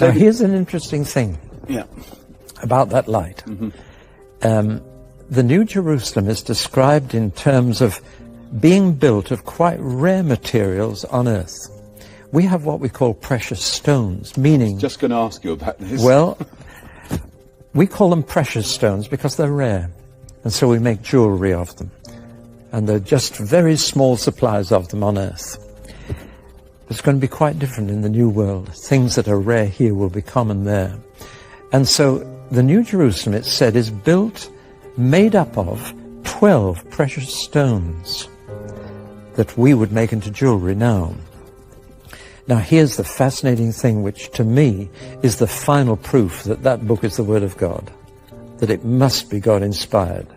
Now, here's an interesting thing about that light. The New Jerusalem is described in terms of being built of quite rare materials on earth. We have what we call precious stones, meaning... Just going to ask you about this. Well, we call them precious stones because they're rare, and so we make jewelry of them. And they're just very small supplies of them on earth. It's going to be quite different in the new world. Things that are rare here will be common there. And so the New Jerusalem, it's said, is built, made up of 12 precious stones that we would make into jewelry now. Now here's the fascinating thing, which to me is the final proof that that book is the Word of God, that it must be God-inspired.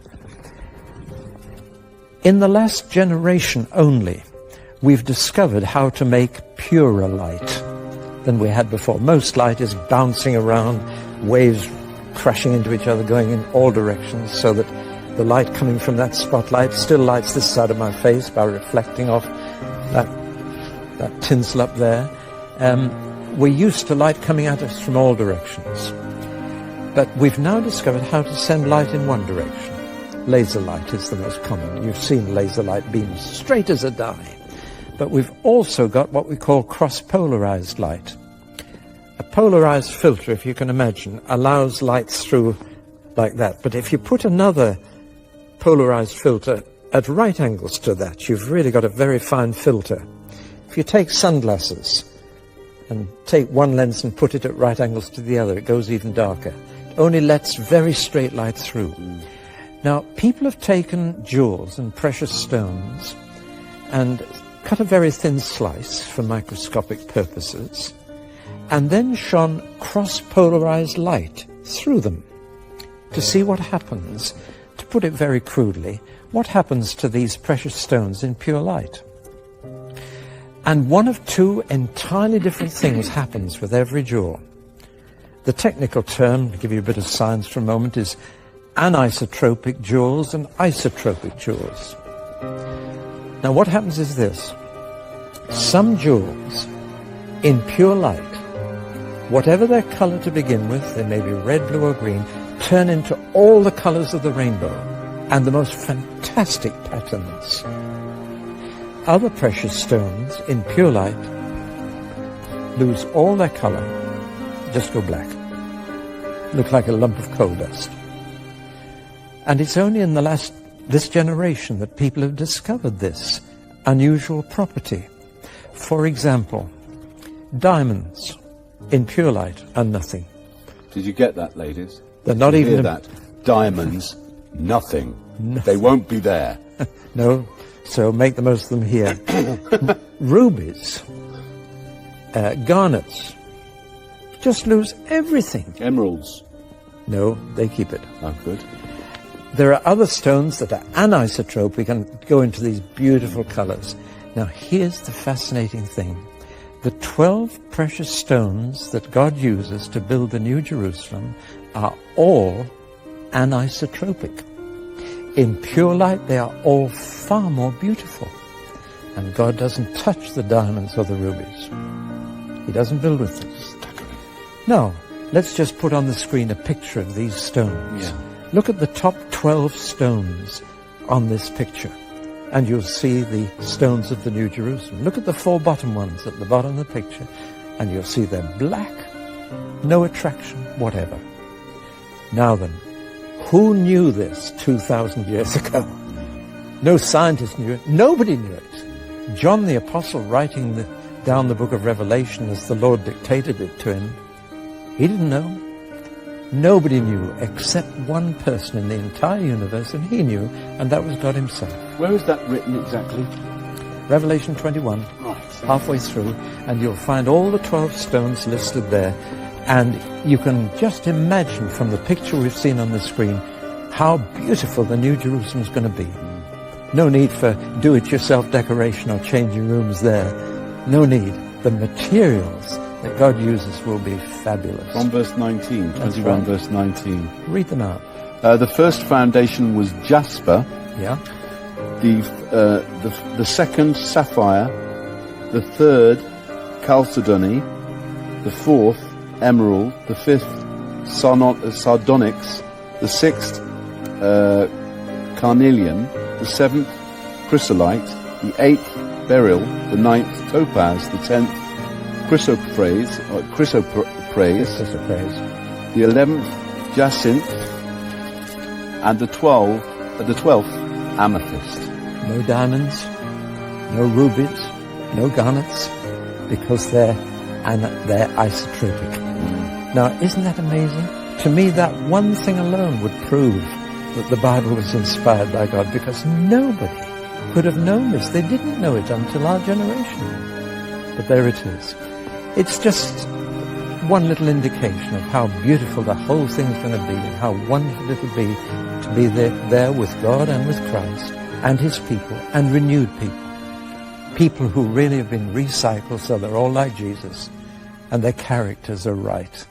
In the last generation only, we've discovered how to make purer light than we had before. Most light is bouncing around, waves crashing into each other, going in all directions, so that the light coming from that spotlight still lights this side of my face by reflecting off that tinsel up there. We're used to light coming at us from all directions. But we've now discovered how to send light in one direction. Laser light is the most common. You've seen laser light beams straight as a die. But we've also got what we call cross-polarized light. A polarized filter, if you can imagine, allows light through like that. But if you put another polarized filter at right angles to that, you've really got a very fine filter. If you take sunglasses and take one lens and put it at right angles to the other, it goes even darker. It only lets very straight light through. Now, people have taken jewels and precious stones and cut a very thin slice for microscopic purposes, and then shone cross-polarized light through them to see what happens. To put it very crudely, what happens to these precious stones in pure light? And one of two entirely different things happens with every jewel. The technical term, to give you a bit of science for a moment, is anisotropic jewels and isotropic jewels. Now what happens is this. Some jewels in pure light, whatever their color to begin with, they may be red, blue or green, turn into all the colors of the rainbow and the most fantastic patterns. Other precious stones in pure light lose all their color, just go black, look like a lump of coal dust. And it's only in this generation that people have discovered this unusual property. For example, diamonds in pure light are nothing. Did you get that, ladies? They're not even... Hear that? Diamonds, nothing. They won't be there. No, so make the most of them here. Rubies, garnets, just lose everything. Emeralds. No, they keep it. Oh, good. There are other stones that are anisotropic and go into these beautiful colors. Now here's the fascinating thing. The 12 precious stones that God uses to build the New Jerusalem are all anisotropic. In pure light, they are all far more beautiful. And God doesn't touch the diamonds or the rubies. He doesn't build with them. No, let's just put on the screen a picture of these stones. Yeah. Look at the top 12 stones on this picture, and you'll see the stones of the New Jerusalem. Look at the 4 bottom ones at the bottom of the picture, and you'll see they're black, no attraction whatever. Now then, who knew this 2,000 years ago? No scientist knew it. Nobody knew it. John the Apostle, writing down the book of Revelation as the Lord dictated it to him, he didn't know. Nobody knew except one person in the entire universe, and he knew, and that was God himself. Where is that written exactly? Revelation 21, halfway through, and you'll find all the 12 stones listed there. And you can just imagine from the picture we've seen on the screen how beautiful the New Jerusalem is going to be. No need for do-it-yourself decoration or changing rooms there. No need. The materials that God uses will be fabulous. From verse 19, 21 verse 19. Read them out. The first foundation was jasper. Yeah. The second sapphire. The third chalcedony. The fourth emerald, the fifth sardonyx, the sixth carnelian, the seventh chrysolite, the eighth beryl, the ninth topaz, the 10th chrysoprase, the 11th jacinth, and the 12th amethyst. No diamonds, no rubies, no garnets, because they're isotropic. Now, isn't that amazing? To me, that one thing alone would prove that the Bible was inspired by God, because nobody could have known this. They didn't know it until our generation. But there it is. It's just one little indication of how beautiful the whole thing's going to be, and how wonderful it'll be to be there with God and with Christ and his people, and renewed people. People who really have been recycled, so they're all like Jesus, and their characters are right.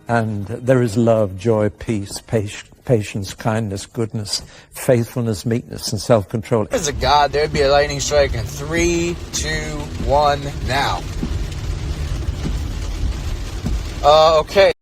And there is love, joy, peace, patience, kindness, goodness, faithfulness, meekness, and self-control. As a God, there'd be a lightning strike in 3, 2, 1, now. Okay.